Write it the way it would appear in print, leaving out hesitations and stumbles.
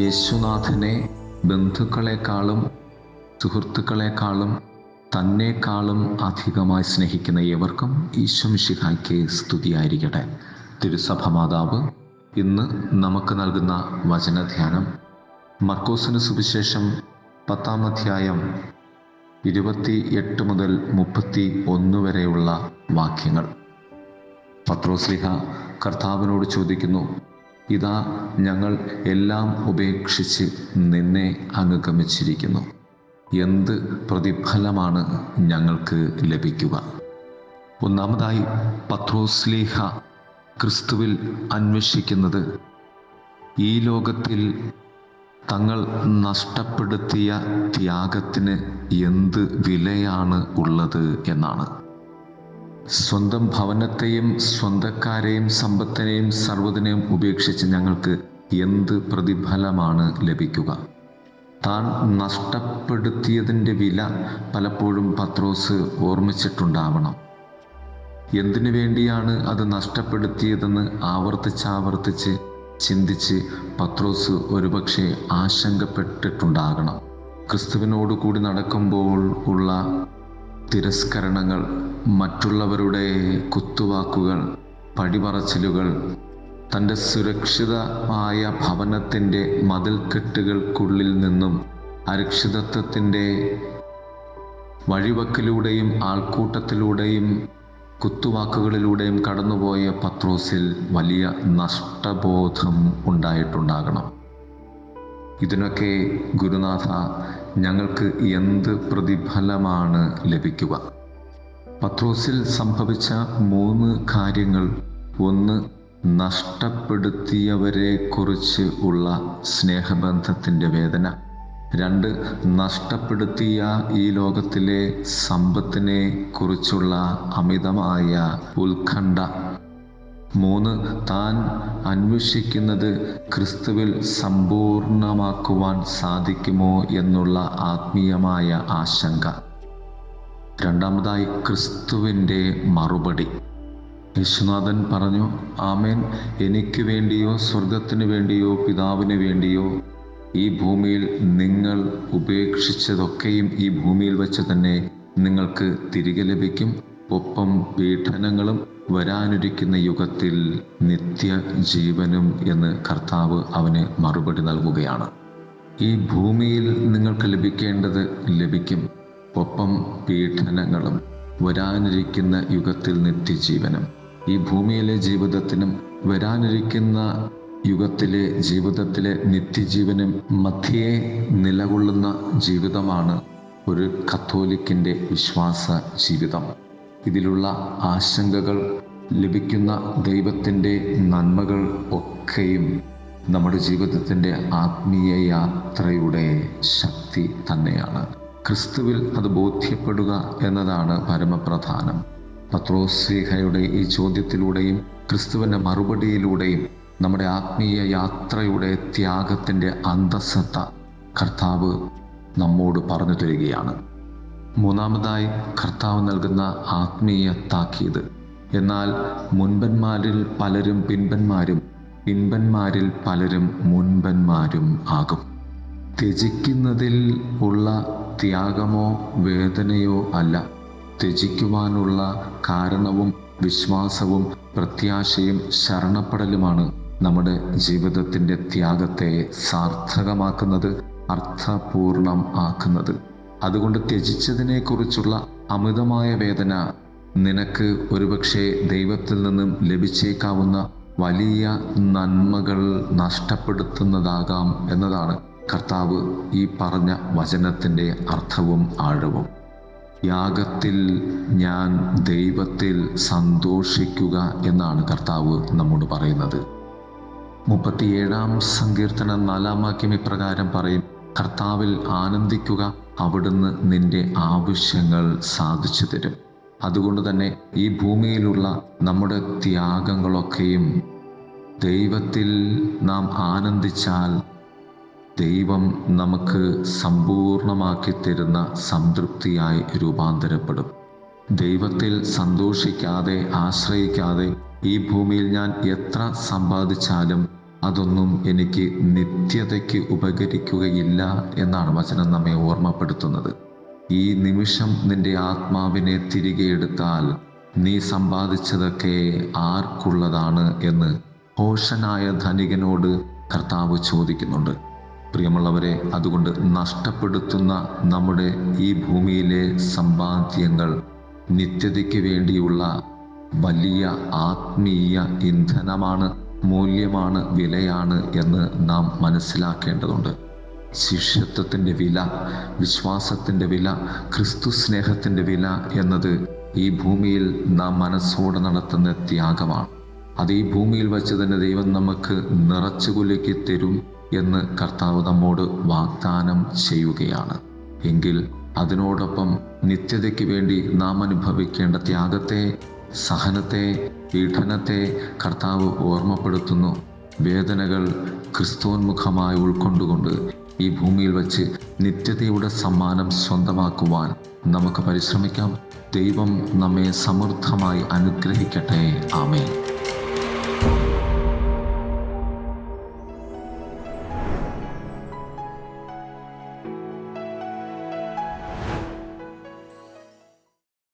യേശുനാഥനെ ബന്ധുക്കളെക്കാളും സുഹൃത്തുക്കളെക്കാളും തന്നെക്കാളും അധികമായി സ്നേഹിക്കുന്ന ഏവർക്കും ഈശോ മിശിഹായ്ക്ക് സ്തുതിയായിരിക്കട്ടെ. തിരുസഭ മാതാവ് ഇന്ന് നമുക്ക് നൽകുന്ന വചനധ്യാനം മർക്കോസിന് സുവിശേഷം 10-ാം അധ്യായം 28 മുതൽ 31 വരെയുള്ള വാക്യങ്ങൾ. പത്രോസ്ലീഹ കർത്താവിനോട് ചോദിക്കുന്നു, ഇതാ ഞങ്ങൾ എല്ലാം ഉപേക്ഷിച്ച് നിന്നെ അനുഗമിച്ചിരിക്കുന്നു. എന്ത് പ്രതിഫലമാണ് ഞങ്ങൾക്ക് ലഭിക്കുക? ഒന്നാമതായി പത്രോസ്ലീഹ ക്രിസ്തുവിൽ അന്വേഷിക്കുന്നത് ഈ ലോകത്തിൽ തങ്ങൾ നഷ്ടപ്പെടുത്തിയ ത്യാഗത്തിന് എന്ത് വിലയാണ് ഉള്ളത് എന്നാണ്. സ്വന്തം ഭവനത്തെയും സ്വന്തക്കാരെയും സമ്പത്തിനെയും സർവ്വതിനെയും ഉപേക്ഷിച്ച് ഞങ്ങൾക്ക് എന്ത് പ്രതിഫലമാണ് ലഭിക്കുക? താൻ നഷ്ടപ്പെടുത്തിയതിൻ്റെ വില പലപ്പോഴും പത്രോസ് ഓർമ്മിച്ചിട്ടുണ്ടാവണം. എന്തിനു വേണ്ടിയാണ് അത് നഷ്ടപ്പെടുത്തിയതെന്ന് ആവർത്തിച്ച് ചിന്തിച്ച് പത്രോസ് ഒരുപക്ഷെ ആശങ്കപ്പെട്ടിട്ടുണ്ടാകണം. ക്രിസ്തുവിനോട് കൂടി നടക്കുമ്പോൾ ഉള്ള തിരസ്കരണങ്ങൾ, മറ്റുള്ളവരുടെ കുത്തുവാക്കുകൾ, പടിപറച്ചിലുകൾ, തൻ്റെ സുരക്ഷിതമായ ഭവനത്തിൻ്റെ മതിൽക്കെട്ടുകൾക്കുള്ളിൽ നിന്നും അരക്ഷിതത്വത്തിൻ്റെ വഴിവക്കിലൂടെയും ആൾക്കൂട്ടത്തിലൂടെയും കുത്തുവാക്കുകളിലൂടെയും കടന്നുപോയ പത്രോസിൽ വലിയ നഷ്ടബോധം ഉണ്ടായിട്ടുണ്ടാകണം. ഇതിനൊക്കെ ഗുരുനാഥ, ഞങ്ങൾക്ക് എന്ത് പ്രതിഫലമാണ് ലഭിക്കുക? പത്രോസിൽ സംഭവിച്ച 3 കാര്യങ്ങൾ: 1, നഷ്ടപ്പെടുത്തിയവരെ കുറിച്ച് ഉള്ള സ്നേഹബന്ധത്തിൻ്റെ വേദന; 2, നഷ്ടപ്പെടുത്തിയ ഈ ലോകത്തിലെ സമ്പത്തിനെ കുറിച്ചുള്ള അമിതമായ ഉത്കണ്ഠ; 3, താൻ അന്വേഷിക്കുന്നത് ക്രിസ്തുവിൽ സമ്പൂർണമാക്കുവാൻ സാധിക്കുമോ എന്നുള്ള ആത്മീയമായ ആശങ്ക. രണ്ടാമതായി ക്രിസ്തുവിൻ്റെ മറുപടി. യേശുനാഥൻ പറഞ്ഞു, ആമേൻ, എനിക്ക് വേണ്ടിയോ സ്വർഗത്തിന് വേണ്ടിയോ പിതാവിന് വേണ്ടിയോ ഈ ഭൂമിയിൽ നിങ്ങൾ ഉപേക്ഷിച്ചതൊക്കെയും ഈ ഭൂമിയിൽ വെച്ച് തന്നെ നിങ്ങൾക്ക് തിരികെ ലഭിക്കും. ഒപ്പം പീഡനങ്ങളും വരാനിരിക്കുന്ന യുഗത്തിൽ നിത്യജീവനും എന്ന് കർത്താവ് അവന് മറുപടി നൽകുകയാണ്. ഈ ഭൂമിയിൽ നിങ്ങൾക്ക് ലഭിക്കേണ്ടത് ലഭിക്കും, ഒപ്പം പീഡനങ്ങളും വരാനിരിക്കുന്ന യുഗത്തിൽ നിത്യജീവനും. ഈ ഭൂമിയിലെ ജീവിതത്തിനും വരാനിരിക്കുന്ന യുഗത്തിലെ ജീവിതത്തിലെ നിത്യജീവനും മധ്യേ നിലകൊള്ളുന്ന ജീവിതമാണ് ഒരു കത്തോലിക്കിൻ്റെ വിശ്വാസ ജീവിതം. ഇതിലുള്ള ആശങ്കകൾ, ലഭിക്കുന്ന ദൈവത്തിൻ്റെ നന്മകൾ ഒക്കെയും നമ്മുടെ ജീവിതത്തിൻ്റെ ആത്മീയ യാത്രയുടെ ശക്തി തന്നെയാണ്. ക്രിസ്തുവിൽ അത് ബോധ്യപ്പെടുക എന്നതാണ് പരമപ്രധാനം. പത്രോസ്ലീഹയുടെ ഈ ചോദ്യത്തിലൂടെയും ക്രിസ്തുവിൻ്റെ മറുപടിയിലൂടെയും നമ്മുടെ ആത്മീയ യാത്രയുടെ ത്യാഗത്തിൻ്റെ അന്തസ്സത്ത കർത്താവ് നമ്മോട് പറഞ്ഞു തരികയാണ്. മൂന്നാമതായി കർത്താവ് നൽകുന്ന ആത്മീയ താക്കീത്. എന്നാൽ മുൻപന്മാരിൽ പലരും പിൻപന്മാരും, പിൻപന്മാരിൽ പലരും മുൻപന്മാരും ആകും. ത്യജിക്കുന്നതിൽ ഉള്ള ത്യാഗമോ വേദനയോ അല്ല, ത്യജിക്കുവാനുള്ള കാരണവും വിശ്വാസവും പ്രത്യാശയും ശരണപ്പെടലുമാണ് നമ്മുടെ ജീവിതത്തിൻ്റെ ത്യാഗത്തെ സാർത്ഥകമാക്കുന്നത്, അർത്ഥപൂർണം ആക്കുന്നത്. അതുകൊണ്ട് ത്യജിച്ചതിനെക്കുറിച്ചുള്ള അമിതമായ വേദന നിനക്ക് ഒരുപക്ഷെ ദൈവത്തിൽ നിന്നും ലഭിച്ചേക്കാവുന്ന വലിയ നന്മകൾ നഷ്ടപ്പെടുത്തുന്നതാകാം എന്നതാണ് കർത്താവ് ഈ പറഞ്ഞ വചനത്തിൻ്റെ അർത്ഥവും ആഴവും. യാഗത്തിൽ ഞാൻ ദൈവത്തിൽ സന്തോഷിക്കുക എന്നാണ് കർത്താവ് നമ്മോട് പറയുന്നത്. 37-ാം സങ്കീർത്തനം 4-ാം വാക്യം ഇപ്രകാരം പറയും, കർത്താവിൽ ആനന്ദിക്കുക, അവിടുന്ന് നിന്റെ ആവശ്യങ്ങൾ സാധിച്ചു തരും. അതുകൊണ്ട് തന്നെ ഈ ഭൂമിയിലുള്ള നമ്മുടെ ത്യാഗങ്ങളൊക്കെയും ദൈവത്തിൽ നാം ആനന്ദിച്ചാൽ ദൈവം നമുക്ക് സമ്പൂർണമാക്കി തരുന്ന സംതൃപ്തിയായി രൂപാന്തരപ്പെടും. ദൈവത്തിൽ സന്തോഷിക്കാതെ, ആശ്രയിക്കാതെ ഈ ഭൂമിയിൽ ഞാൻ എത്ര സമ്പാദിച്ചാലും അതൊന്നും എനിക്ക് നിത്യതയ്ക്ക് ഉപകരിക്കുകയില്ല എന്നാണ് വചനം നമ്മെ ഓർമ്മപ്പെടുത്തുന്നത്. ഈ നിമിഷം നിന്റെ ആത്മാവിനെ തിരികെ എടുത്താൽ നീ സമ്പാദിച്ചതൊക്കെ ആർക്കുള്ളതാണ് എന്ന് ഭോഷനായ ധനികനോട് കർത്താവ് ചോദിക്കുന്നുണ്ട്. പ്രിയമുള്ളവരെ, അതുകൊണ്ട് നഷ്ടപ്പെടുത്തുന്ന നമ്മുടെ ഈ ഭൂമിയിലെ സമ്പാദ്യങ്ങൾ നിത്യതയ്ക്ക് വേണ്ടിയുള്ള വലിയ ആത്മീയ ഇന്ധനമാണ്, മൂല്യമാണ്, വിലയാണ് എന്ന് നാം മനസ്സിലാക്കേണ്ടതുണ്ട്. ശിഷ്യത്വത്തിൻ്റെ വില, വിശ്വാസത്തിൻ്റെ വില, ക്രിസ്തു സ്നേഹത്തിൻ്റെ വില എന്നത് ഈ ഭൂമിയിൽ നാം മനസ്സോടെ നടത്തുന്ന ത്യാഗമാണ്. അത് ഈ ഭൂമിയിൽ വച്ച് തന്നെ ദൈവം നമുക്ക് നിറച്ചു കുലുക്കി തരും എന്ന് കർത്താവ് നമ്മോട് വാഗ്ദാനം ചെയ്യുകയാണ്. എങ്കിൽ അതിനോടൊപ്പം നിത്യതയ്ക്ക് വേണ്ടി നാം അനുഭവിക്കേണ്ട ത്യാഗത്തെ, സഹനത്തെ, പീഡനത്തെ കർത്താവ് ഓർമ്മപ്പെടുത്തുന്നു. വേദനകൾ ക്രിസ്തോന്മുഖമായി ഉൾക്കൊണ്ടുകൊണ്ട് ഈ ഭൂമിയിൽ വച്ച് നിത്യതയുടെ സമ്മാനം സ്വന്തമാക്കുവാൻ നമുക്ക് പരിശ്രമിക്കാം. ദൈവം നമ്മെ സമൃദ്ധമായി അനുഗ്രഹിക്കട്ടെ. ആമേൻ.